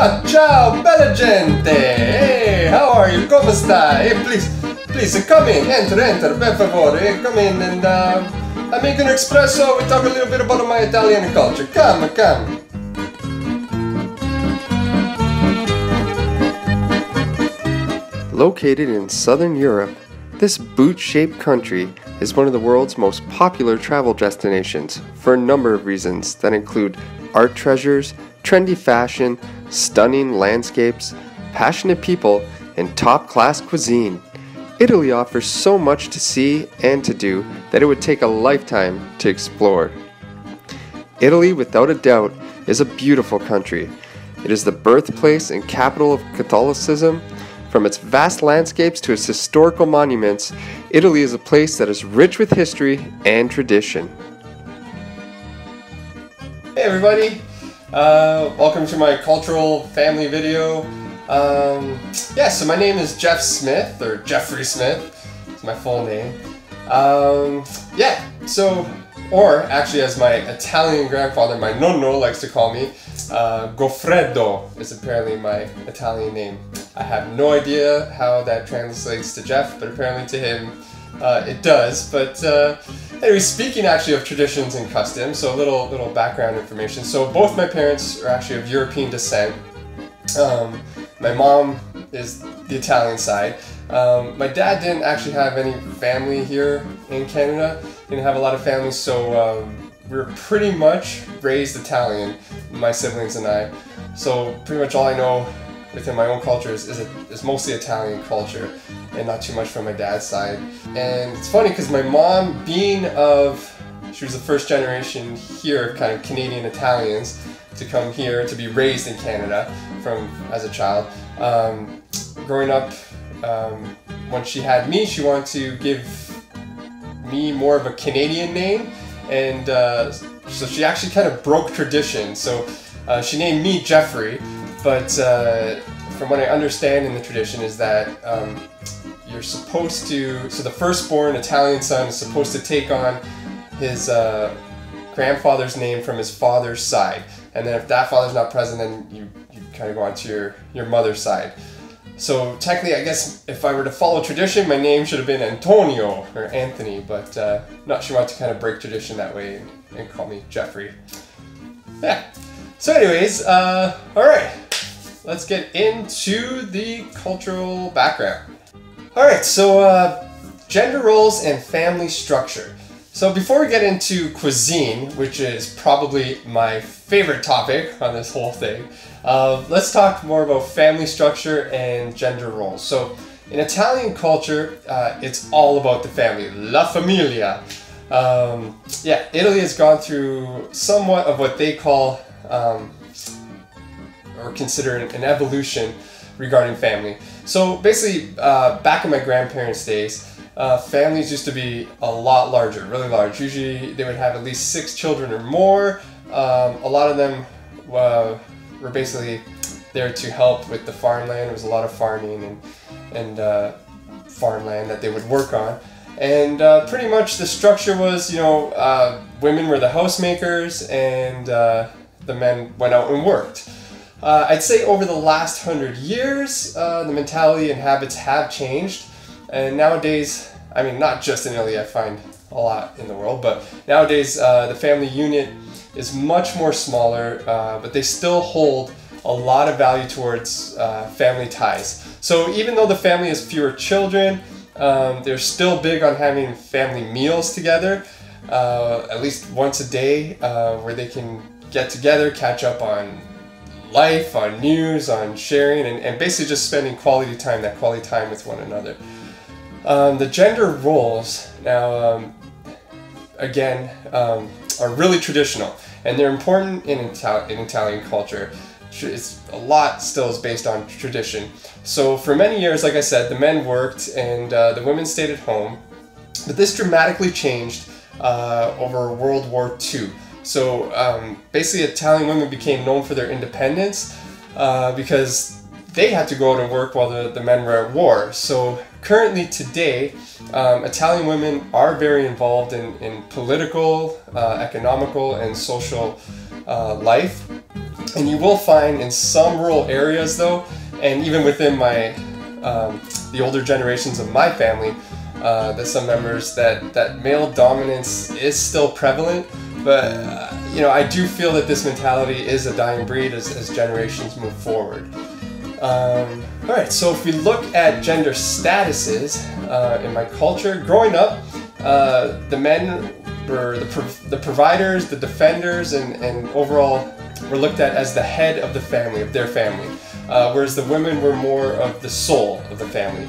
Ah, ciao, bella gente! Hey, how are you? Come sta? Hey, please, come in, enter, per favore, come in and I make an espresso, we talk a little bit about my Italian culture. Come. Located in southern Europe, this boot-shaped country is one of the world's most popular travel destinations for a number of reasons that include art treasures, trendy fashion, stunning landscapes, passionate people, and top-class cuisine. Italy offers so much to see and to do that it would take a lifetime to explore. Italy, without a doubt, is a beautiful country. It is the birthplace and capital of Catholicism. From its vast landscapes to its historical monuments, Italy is a place that is rich with history and tradition. Hey everybody, welcome to my cultural family video. So my name is Jeff Smith, or Jeffrey Smith, it's my full name. Or actually as my Italian grandfather, my nonno, likes to call me, Goffredo is apparently my Italian name. I have no idea how that translates to Jeff, but apparently to him it does. But anyway, speaking actually of traditions and customs, so a little background information. So both my parents are actually of European descent. My mom is the Italian side. My dad didn't actually have any family here in Canada. Didn't have a lot of family, so we were pretty much raised Italian, my siblings and I. So pretty much all I know within my own culture is mostly Italian culture, and not too much from my dad's side. And it's funny because my mom, she was the first generation here, kind of Canadian Italians, to come here to be raised in Canada as a child. Growing up, when she had me, she wanted to give me more of a Canadian name, and so she actually kind of broke tradition. So she named me Jeffrey, but from what I understand in the tradition is that you're supposed to, so the firstborn Italian son is supposed to take on his grandfather's name from his father's side, and then if that father's not present, then you kind of go on to your mother's side. So technically, I guess if I were to follow tradition, my name should have been Antonio or Anthony, but not sure what to kind of break tradition that way and call me Jeffrey. Yeah. So anyways, all right, let's get into the cultural background. All right, so gender roles and family structure. So before we get into cuisine, which is probably my favorite topic on this whole thing, let's talk more about family structure and gender roles. So in Italian culture, it's all about the family, la famiglia. Italy has gone through somewhat of what they call or consider an evolution regarding family. So basically, back in my grandparents' days, families used to be a lot larger, really large. Usually they would have at least 6 children or more. A lot of them were basically there to help with the farmland. There was a lot of farming and farmland that they would work on. And pretty much the structure was, women were the housemakers and the men went out and worked. I'd say over the last 100 years, the mentality and habits have changed. And nowadays, I mean, not just in Italy, I find a lot in the world, but nowadays the family unit is much more smaller, but they still hold a lot of value towards family ties. So even though the family has fewer children, they're still big on having family meals together, at least once a day, where they can get together, catch up on life, on news, on sharing, and basically just spending quality time with one another. The gender roles now, again, are really traditional, and they're important in Italian culture. It's a lot still is based on tradition. So for many years, like I said, the men worked and the women stayed at home, but this dramatically changed over World War II. So basically Italian women became known for their independence because they had to go out and work while the men were at war. So currently today, Italian women are very involved in political, economical, and social life. And you will find in some rural areas though, and even within my the older generations of my family, there's some members that male dominance is still prevalent, but you know, I do feel that this mentality is a dying breed as generations move forward. Alright, so if we look at gender statuses in my culture, growing up, the men were the providers, the defenders, and overall were looked at as the head of the family, of their family, whereas the women were more of the soul of the family,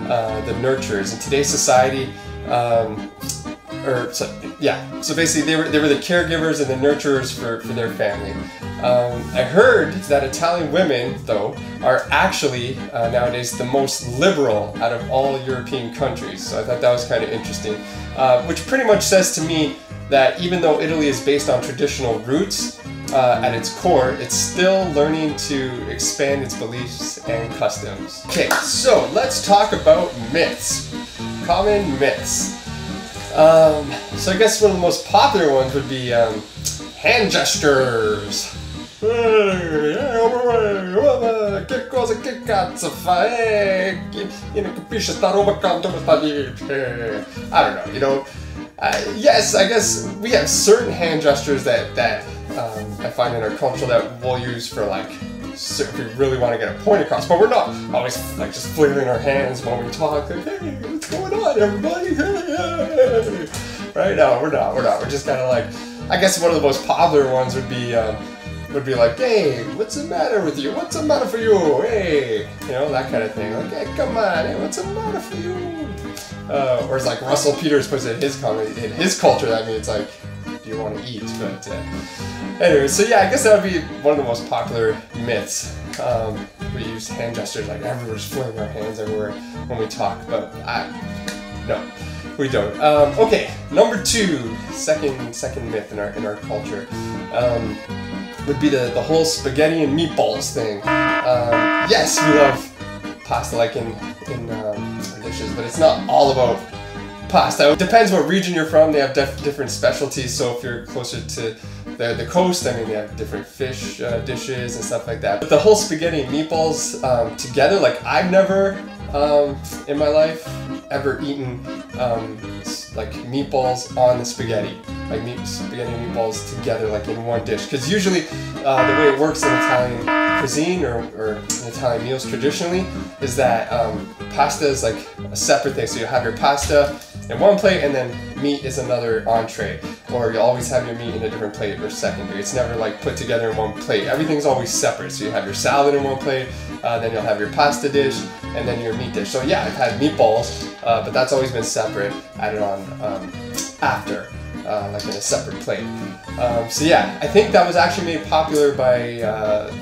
the nurturers. In today's society, so basically they were the caregivers and the nurturers for their family. I heard that Italian women, though, are actually nowadays the most liberal out of all European countries, so I thought that was kind of interesting, which pretty much says to me that even though Italy is based on traditional roots, at its core, it's still learning to expand its beliefs and customs. Okay, so let's talk about myths. Common myths. So I guess one of the most popular ones would be hand gestures. Che cosa che cazzo fai? Non capisci sta roba quanto mi sta dice. I don't know, you know. Yes, I guess we have certain hand gestures that I find in our culture that we'll use for like, if we really want to get a point across, but we're not always like just flailing our hands when we talk, like, hey, what's going on, everybody? Hey. Right? No, we're not. We're just kind of like, I guess one of the most popular ones would be like, hey, what's the matter with you? What's the matter for you? Hey, you know, that kind of thing. Like, hey, come on, hey, what's the matter for you? Or it's like Russell Peters puts it in his comedy, in his culture, that means like, do you want to eat? But anyway, so yeah, I guess that would be one of the most popular myths. We use hand gestures, like everyone's flailing our hands everywhere when we talk, but no, we don't. Okay, number two, second myth in our culture, would be the whole spaghetti and meatballs thing. Yes, we love pasta like in dishes, but it's not all about pasta. It depends what region you're from. They have different specialties. So if you're closer to the coast, I mean, they have different fish dishes and stuff like that. But the whole spaghetti and meatballs together, like I've never in my life ever eaten like meatballs on the spaghetti, like spaghetti and meatballs together like in one dish. Because usually the way it works in Italian cuisine or in Italian meals traditionally is that pasta is like a separate thing. So you have your pasta in one plate and then meat is another entree, or you always have your meat in a different plate or secondary. It's never like put together in one plate. Everything's always separate. So you have your salad in one plate, then you'll have your pasta dish, and then your meat dish. So yeah, I've had meatballs, but that's always been separate, added on after, like in a separate plate. So yeah, I think that was actually made popular by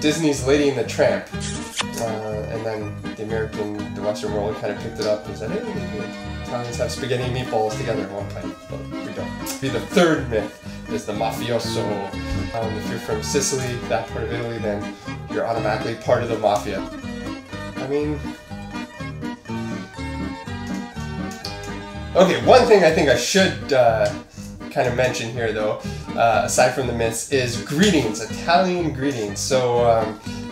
Disney's Lady and the Tramp, and then the Western world kind of picked it up and said, hey, Italians have spaghetti and meatballs together in one plate, but we don't. The third myth is the mafioso. If you're from Sicily, that part of Italy, then you're automatically part of the mafia. I mean, okay, one thing I think I should kind of mention here though, aside from the myths, is greetings, Italian greetings. So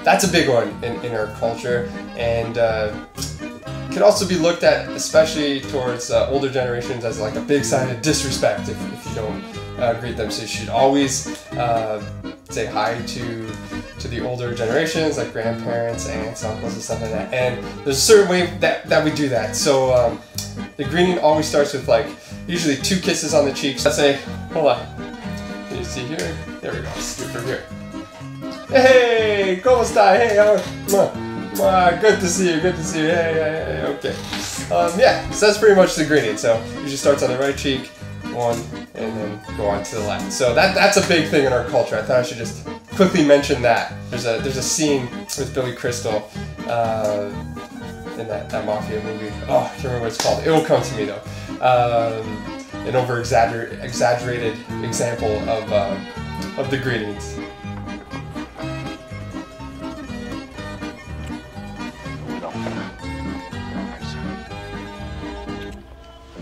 that's a big one in our culture, and could also be looked at, especially towards older generations, as like a big sign of disrespect if you don't greet them. So you should always say hi to the older generations, like grandparents, aunts, uncles, and stuff like that. And there's a certain way that we do that. So the greeting always starts with like usually 2 kisses on the cheeks. Let's say, hold on, can you see here? There we go. Let's do it from here. Hey, ¿cómo está? Hey, good to see you, good to see you. Hey, okay. Yeah, so that's pretty much the greeting. So usually starts on the right cheek, one, and then go on to the left. So that's a big thing in our culture. I thought I should just quickly mention that. There's a scene with Billy Crystal in that Mafia movie. Oh, I can't remember what it's called. It will come to me though. An exaggerated example of the greetings.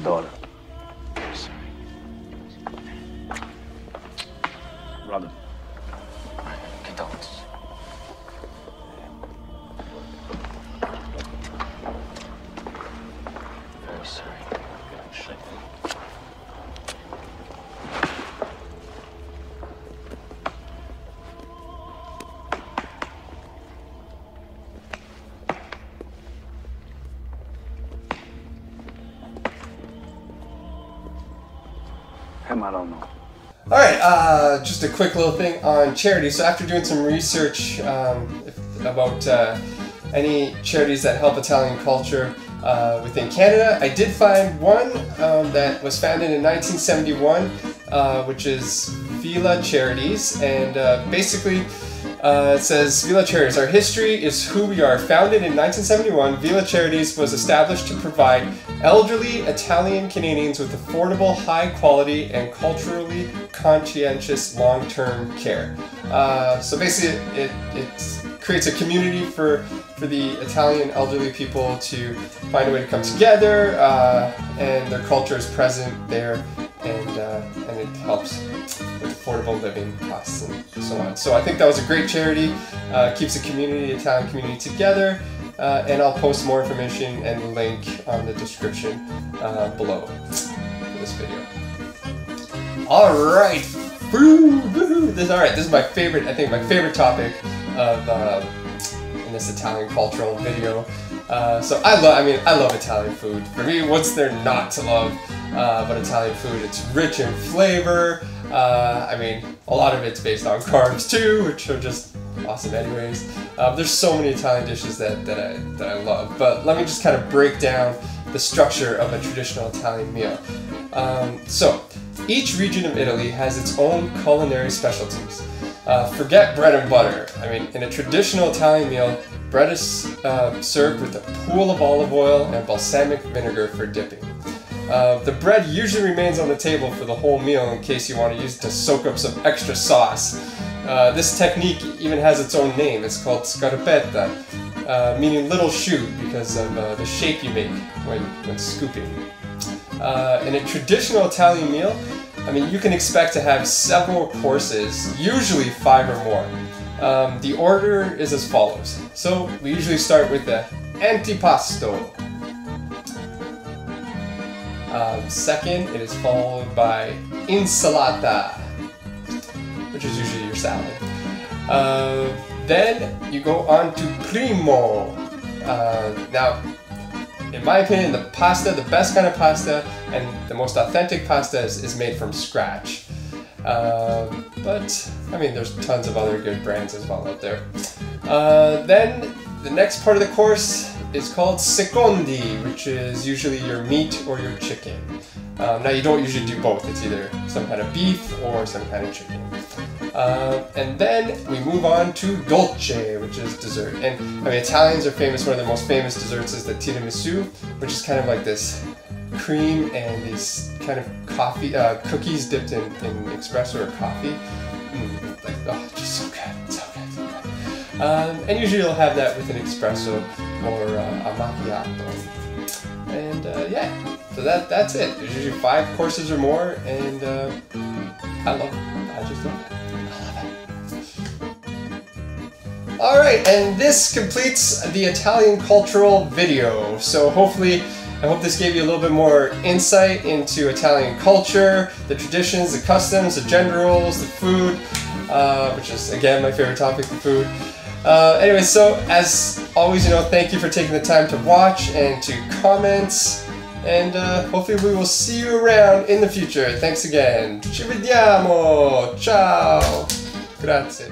Daughter. Brother. Get out. Alright, just a quick little thing on charity. So after doing some research about any charities that help Italian culture within Canada, I did find one that was founded in 1971, which is Villa Charities, and basically it says, Villa Charities, our history is who we are. Founded in 1971, Villa Charities was established to provide elderly Italian Canadians with affordable, high quality, and culturally conscientious long-term care. So basically it creates a community for the Italian elderly people to find a way to come together, and their culture is present there, and it helps with affordable living costs and so on. So I think that was a great charity, keeps the community, the Italian community together, and I'll post more information and link on the description below for this video. Alright, food! This is my favorite, I think my favorite topic of in this Italian cultural video. So I love Italian food. For me, what's there not to love but Italian food? It's rich in flavor. I mean, a lot of it's based on carbs too, which are just awesome anyways. There's so many Italian dishes that I love, but let me just kind of break down the structure of a traditional Italian meal. So each region of Italy has its own culinary specialties. Forget bread and butter. I mean, in a traditional Italian meal, bread is served with a pool of olive oil and balsamic vinegar for dipping. The bread usually remains on the table for the whole meal in case you want to use it to soak up some extra sauce. This technique even has its own name. It's called scarpetta, meaning little shoe because of the shape you make when scooping. In a traditional Italian meal, I mean, you can expect to have several courses, usually 5 or more. The order is as follows. So we usually start with the antipasto. Second, it is followed by insalata, which is usually your salad. Then you go on to primo. Now, in my opinion, the best kind of pasta, and the most authentic pasta is made from scratch. But, I mean, there's tons of other good brands as well out there. Then, the next part of the course is called secondi, which is usually your meat or your chicken. Now, you don't usually do both. It's either some kind of beef or some kind of chicken. And then we move on to dolce, which is dessert. And I mean, Italians are famous. One of the most famous desserts is the tiramisu, which is kind of like this cream and these kind of coffee cookies dipped in espresso or coffee. Just so good, so good, so good. And usually you'll have that with an espresso or a macchiato. And yeah, so that's it. There's usually 5 courses or more, and I love it. I just love it. Alright, and this completes the Italian cultural video. So hopefully, I hope this gave you a little bit more insight into Italian culture, the traditions, the customs, the gender roles, the food, which is, again, my favorite topic, the food. Anyway, so as always, thank you for taking the time to watch and to comment. And hopefully we will see you around in the future. Thanks again. Ci vediamo. Ciao. Grazie.